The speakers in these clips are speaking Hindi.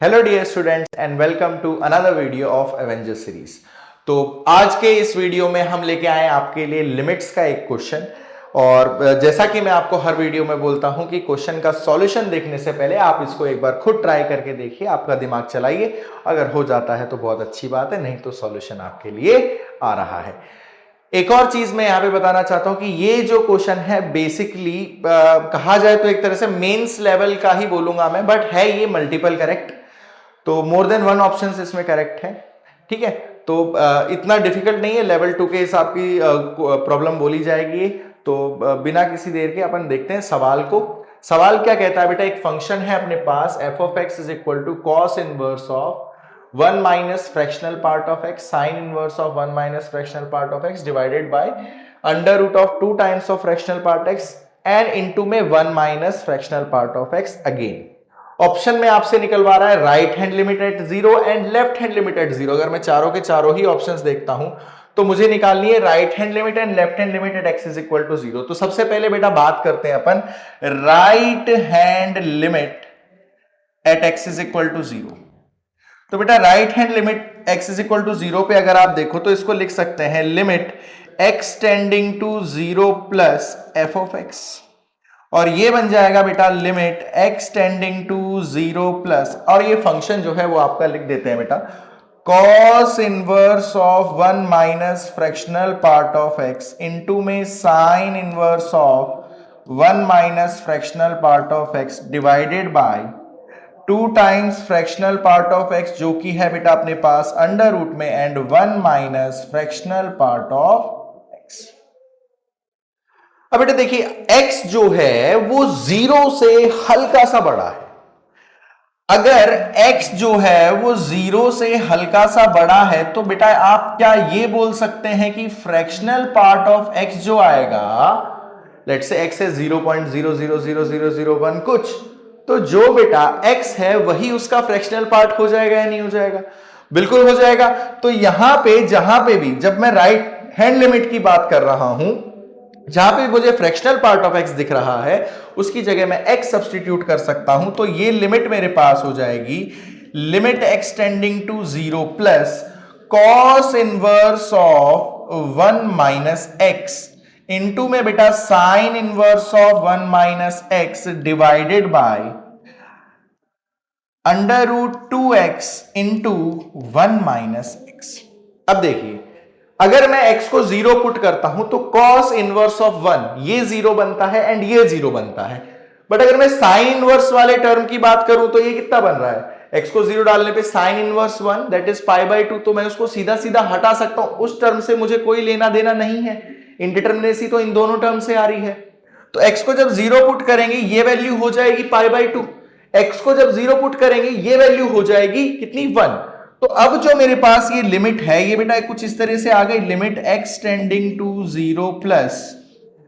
Hello dear students and welcome to another video of Avenger series. तो आज के इस वीडियो में हम लेके आए आपके लिए लिमिट्स का एक क्वेश्चन। और जैसा कि मैं आपको हर वीडियो में बोलता हूं कि क्वेश्चन का सॉल्यूशन देखने से पहले आप इसको एक बार खुद ट्राई करके देखिए, आपका दिमाग चलाइए। अगर हो जाता है तो बहुत अच्छी बात है, नहीं तो सॉल्यूशन आपके लिए आ रहा है। एक और चीज मैं यहां पे बताना चाहता हूं कि ये जो क्वेश्चन है बेसिकली कहा जाए तो एक तरह से मेंस लेवल का ही बोलूंगा मैं, बट है ये मल्टीपल करेक्ट। तो मोर देन वन ऑप्शन इसमें करेक्ट है। ठीक है, तो इतना डिफिकल्ट नहीं है। लेवल 2 के हिसाब की प्रॉब्लम बोली जाएगी। तो बिना किसी देर के अपन देखते हैं सवाल को। सवाल क्या कहता है बेटा, एक फंक्शन है अपने पास f of x is equal to cos inverse of 1 minus fractional part of x sine inverse of 1 minus fractional part of x divided by under root of 2 times of fractional part x and into में 1 minus fractional part of x again. Option में आपसे निकलवा रहा है right hand limit at 0 and left hand limit at 0। अगर मैं चारों के चारों ही ऑप्शंस देखता हूं तो मुझे निकालनी है right hand limit and left hand limit at x is equal to 0। तो सबसे पहले बेटा बात करते हैं अपन right hand limit at x is equal to 0। तो बेटा right hand limit x is equal to 0 पे अगर आप देखो तो इसको लिख सकते हैं limit x tending to 0 plus F of x, और ये बन जाएगा बेटा limit x tending to 0 plus, और ये फंक्शन जो है वो आपका लिख देते हैं बेटा cos inverse of 1 minus fractional part of x into में sine inverse of 1 minus fractional part of x divided by 2 times fractional part of x जो कि है बेटा अपने पास अंडर रूट में and 1 minus fractional part of x। अब बेटा देखिए x जो है वो 0 से हल्का सा बड़ा है। अगर x जो है वो 0 से हल्का सा बड़ा है तो बेटा आप क्या ये बोल सकते हैं कि फ्रैक्शनल पार्ट ऑफ x जो आएगा, लेट्स से x है 0.000001 कुछ, तो जो बेटा x है वही उसका फ्रैक्शनल पार्ट हो जाएगा या नहीं हो जाएगा? बिल्कुल हो जाएगा। तो यहां पे जहां पे भी जब मैं राइट हैंड लिमिट की बात कर रहा हूं, जहां पे मुझे फ्रैक्शनल पार्ट ऑफ x दिख रहा है उसकी जगह मैं x सब्स्टिट्यूट कर सकता हूं। तो ये लिमिट मेरे पास हो जाएगी limit x tending to 0 plus cos inverse of 1 minus x into में बेटा sine inverse of 1 minus x divided by under root 2x into 1 minus x। अब देखिए अगर मैं x को 0 पुट करता हूं तो cos इनवर्स ऑफ 1 ये 0 बनता है एंड ये 0 बनता है। बट अगर मैं साइन इनवर्स वाले टर्म की बात करूं तो ये कितना बन रहा है, x को 0 डालने पे sine inverse 1 that is pi by 2, तो मैं उसको सीधा सीधा हटा सकता हूं। उस टर्म से मुझे कोई लेना देना नहीं है, इंडिटरमिनेसी तो इन दोनों टर्म से आ रही है। तो x को जब 0 पुट करेंगे ये वैल्यू हो जाएगी पाई बाई 2, x को जब 0 पुट करेंगे ये वैल्यू हो जाएगी कितनी 1। तो अब जो मेरे पास ये लिमिट है ये बेटा कुछ इस तरह से आ गई limit x tending to 0 plus,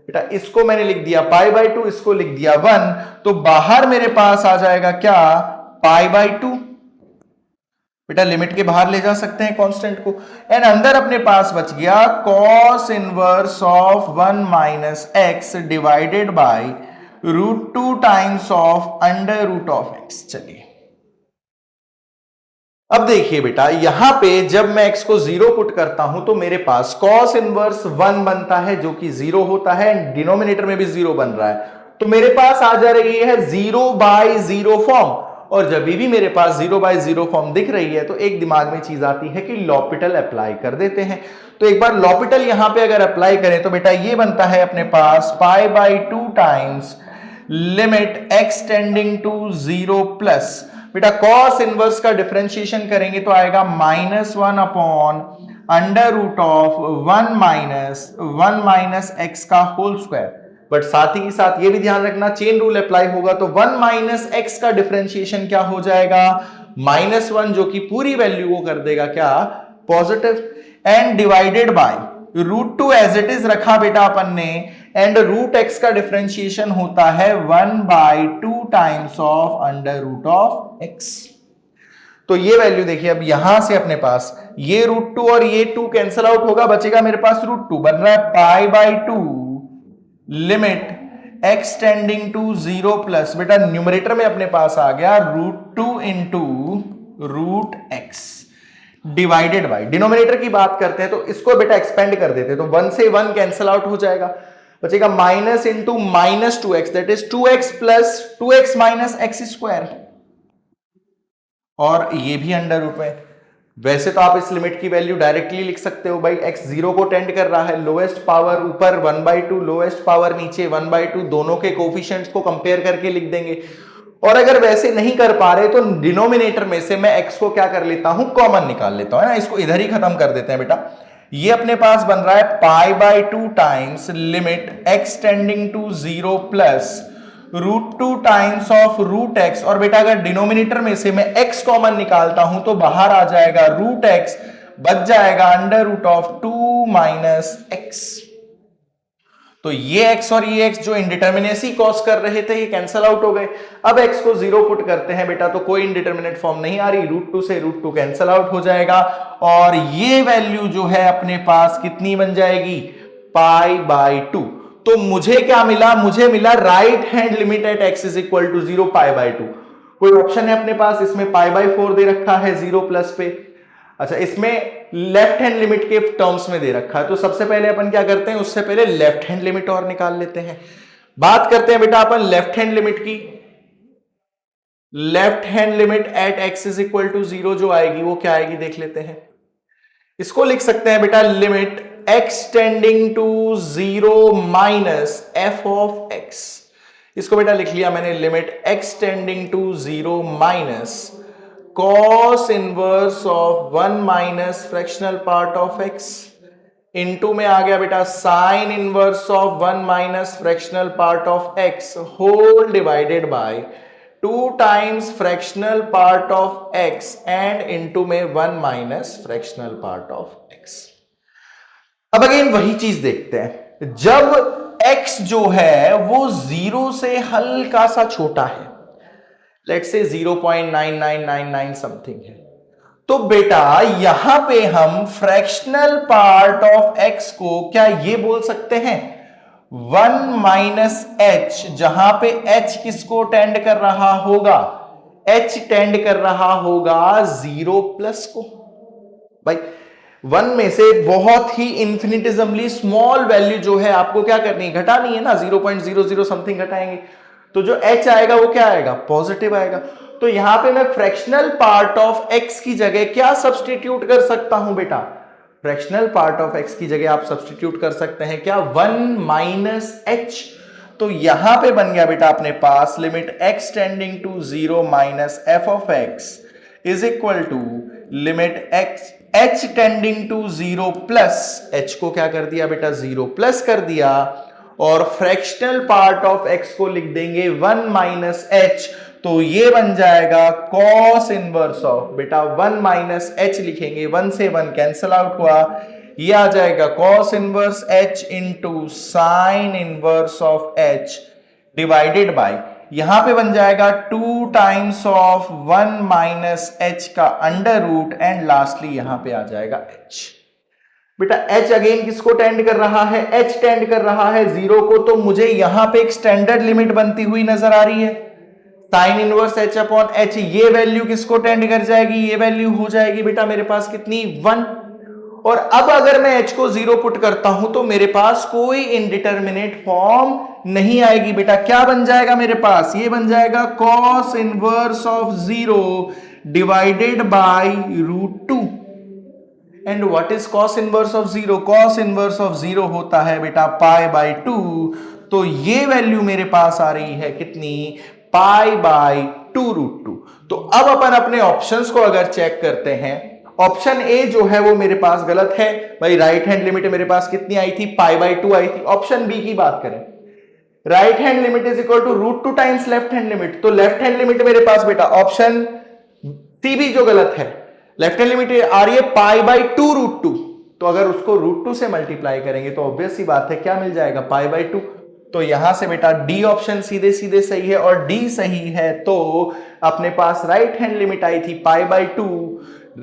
बेटा इसको मैंने लिख दिया पाई बाई 2, इसको लिख दिया 1, तो बाहर मेरे पास आ जाएगा क्या पाई बाई 2। बेटा लिमिट के बाहर ले जा सकते हैं कांस्टेंट को, एंड अंदर अपने पास बच गया cos inverse of 1 minus x divided by root 2 times of under root of x। चलिए अब देखिए बेटा यहां पे जब मैं x को 0 पुट करता हूं तो मेरे पास cos इनवर्स 1 बनता है जो कि 0 होता है, एंड डिनोमिनेटर में भी 0 बन रहा है। तो मेरे पास आ जा रही है 0 बाय 0 फॉर्म, और जब भी मेरे पास 0 बाय 0 फॉर्म दिख रही है तो एक दिमाग में चीज आती है कि लॉपिटल अप्लाई कर देते हैं। तो एक बार लॉपिटल यहां पे अगर अप्लाई करें तो बेटा ये बनता है अपने पास pi by 2 times limit x tending to 0 plus, बेटा cos इनवर्स का डिफरेंशिएशन करेंगे तो आएगा -1 upon under root of 1 minus x का होल स्क्वायर। बट साथ ही साथ ये भी ध्यान रखना चेन रूल अप्लाई होगा तो 1 माइनस x का डिफरेंशिएशन क्या हो जाएगा -1, जो कि पूरी वैल्यू को कर देगा क्या positive, and divided by root 2 as it is रखा बेटा अपन ने, एंड रूट x का डिफरेंशिएशन होता है 1 बाय 2 times of under root of x। तो ये वैल्यू देखिए अब यहां से अपने पास ये रूट 2 और ये 2 कैंसिल आउट होगा, बचेगा मेरे पास रूट 2, बन रहा है pi by 2 limit x tending to 0 plus, बेटा न्यूमरेटर में अपने पास आ गया √2 into √x divided by, denominator की बात करते हैं तो इसको बेटा एक्सपेंड कर देते हैं, तो 1 से 1 कैंसिल आउट हो जाएगा, बचेगा minus into minus 2x, that is 2x plus 2x minus x square, और ये भी अंडर रूट में। वैसे तो आप इस लिमिट की वैल्यू डायरेक्टली लिख सकते हो भाई, x 0 को टेंड कर रहा है, लोएस्ट पावर ऊपर 1/2, लोएस्ट पावर नीचे 1/2, दोनों के कोफिशिएंट्स को कंपेयर करके लिख देंगे। और अगर वैसे नहीं कर पा रहे तो डिनोमिनेटर में से मैं x को क्या कर लेता हूं, कॉमन निकाल लेता हूं, है ना, इसको इधर ही खत्म कर देते हैं बेटा। ये अपने पास बन रहा है π/2 times limit x tending to 0 plus √2 times of √x, और बेटा अगर डिनोमिनेटर में से मैं x कॉमन निकालता हूं तो बाहर आ जाएगा √x, बच जाएगा √2 माइनस x। तो ये x और ये x जो इंडिटर्मिनेसी कॉज कर रहे थे ये कैंसल आउट हो गए। अब x को 0 पुट करते हैं बेटा, तो कोई इंडिटर्मिनेट फॉर्म नहीं आ रही, √2 से √2 कैंसल आउट हो जाएगा, और ये वैल्यू जो है अपने पास कितनी बन जाएगी, π/2। तो मुझे क्या मिला, मुझे मिला right hand limit at x is equal to 0 π/2। कोई ऑप्शन है अपने पास, इसमें π/4 दे रखा है 0 प्लस पे, अच्छा इसमें लेफ्ट हैंड लिमिट के टर्म्स में दे रखा है, तो सबसे पहले अपन क्या करते हैं, उससे पहले लेफ्ट हैंड लिमिट और निकाल लेते हैं। बात करते हैं बेटा अपन लेफ्ट हैंड लिमिट की, left hand limit at x is equal to 0 जो आएगी वो क्या आएगी देख लेते हैं। इसको लिख सकते हैं बेटा limit x tending to 0 minus f of x, इसको बेटा लिख लिया मैंने limit x tending to 0 minus cos inverse of 1 minus fractional part of x, into में आ गया बेटा sine inverse of 1 minus fractional part of x whole divided by 2 times fractional part of x and into में 1 minus fractional part of x। अब अगेन वही चीज देखते हैं, जब x जो है वो 0 से हल्का सा छोटा है, लेट्स से 0.9999 समथिंग है, तो बेटा यहां पे हम फ्रैक्शनल पार्ट ऑफ x को क्या ये बोल सकते हैं 1 माइनस h, जहां पे h किसको टेंड कर रहा होगा, h टेंड कर रहा होगा 0 प्लस को। भाई 1 में से बहुत ही इंफिनिटिजमली स्मॉल वैल्यू जो है आपको क्या करनी है, घटानी है ना, 0.00 समथिंग घटाएंगे, तो जो h आएगा वो क्या आएगा, पॉजिटिव आएगा। तो यहां पे मैं फ्रैक्शनल पार्ट ऑफ x की जगह क्या सब्स्टिट्यूट कर सकता हूं बेटा, फ्रैक्शनल पार्ट ऑफ x की जगह आप सब्स्टिट्यूट कर सकते हैं क्या, 1 माइनस h। तो यहां पे बन गया बेटा अपने पास limit x tending to 0 minus f of x is equal to limit h tending to 0 plus, h को क्या कर दिया बेटा 0 प्लस कर दिया, और फ्रैक्शनल पार्ट ऑफ x को लिख देंगे 1 माइनस h, तो ये बन जाएगा cos इनवर्स ऑफ, बेटा 1 माइनस h लिखेंगे, 1 से 1 कैंसल आउट हुआ, ये आ जाएगा cos inverse h into sine inverse of h divided by, यहां पे बन जाएगा 2 टाइम्स ऑफ 1 माइनस h का अंडर रूट, एंड लास्टली यहां पे आ जाएगा h। बेटा h अगेन किसको टेंड कर रहा है, h टेंड कर रहा है 0 को, तो मुझे यहां पे एक स्टैंडर्ड लिमिट बनती हुई नजर आ रही है, sine inverse h upon h, ये वैल्यू किसको टेंड कर जाएगी, ये वैल्यू हो जाएगी बेटा मेरे पास कितनी 1, और अब अगर मैं h को 0 पुट करता हूं तो मेरे पास कोई इंडिटरमिनेट फॉर्म नहीं आएगी बेटा, क्या बन जाएगा मेरे पास, ये बन जाएगा cos inverse of 0 divided by √2। And what is cos inverse of 0, cos inverse of 0 होता है बेटा π/2, तो ये वैल्यू मेरे पास आ रही है कितनी, π/2√2। तो अब अपन अपने ऑप्शंस को अगर चेक करते हैं, ऑप्शन ए जो है वो मेरे पास गलत है भाई, राइट हैंड लिमिट मेरे पास कितनी आई थी, π/2 आई थी। ऑप्शन बी की बात करें, right hand limit is equal to √2 times left hand limit, तो लेफ्ट हैंड लिमिट मेरे पास बेटा ऑप्शन सी भी जो गलत है, लेफ्ट हैंड लिमिट आ रही है π/2√2, तो अगर उसको √2 से मल्टीप्लाई करेंगे तो ऑब्वियस सी बात है क्या मिल जाएगा, π/2। तो यहां से बेटा डी ऑप्शन सीधे सीधे सही है, और डी सही है तो अपने पास राइट हैंड लिमिट आई थी π/2,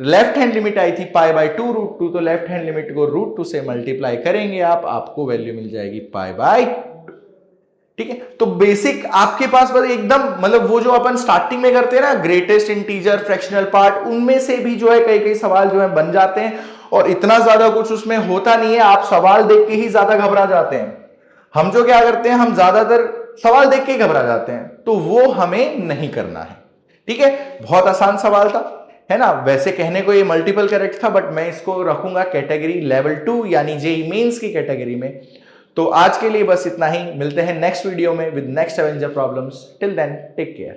लेफ्ट हैंड लिमिट आई थी π/2√2, तो लेफ्ट हैंड लिमिट को √2 से मल्टीप्लाई करेंगे आप, आपको वैल्यू मिल जाएगी π/2। ठीक है। तो बेसिक आपके पास बस एकदम मतलब वो जो अपन स्टार्टिंग में करते हैं ना, ग्रेटेस्ट इंटीजर, फ्रैक्शनल पार्ट, उनमें से भी जो है कई कई सवाल जो है बन जाते हैं और इतना ज्यादा कुछ उसमें होता नहीं है। आप सवाल देख के ही ज्यादा घबरा जाते हैं। हम जो क्या करते हैं, हम ज्यादातर सवाल देख के ही घबरा जाते हैं, तो वो हमें नहीं करना है। ठीक है, बहुत आसान सवाल था, है ना। वैसे कहने को ये मल्टीपल करेक्ट था, बट मैं इसको रखूंगा कैटेगरी लेवल 2 यानी जेईई मेंस की कैटेगरी में। तो आज के लिए बस इतना ही, मिलते हैं नेक्स्ट वीडियो में with next avenger problems. Till then take care.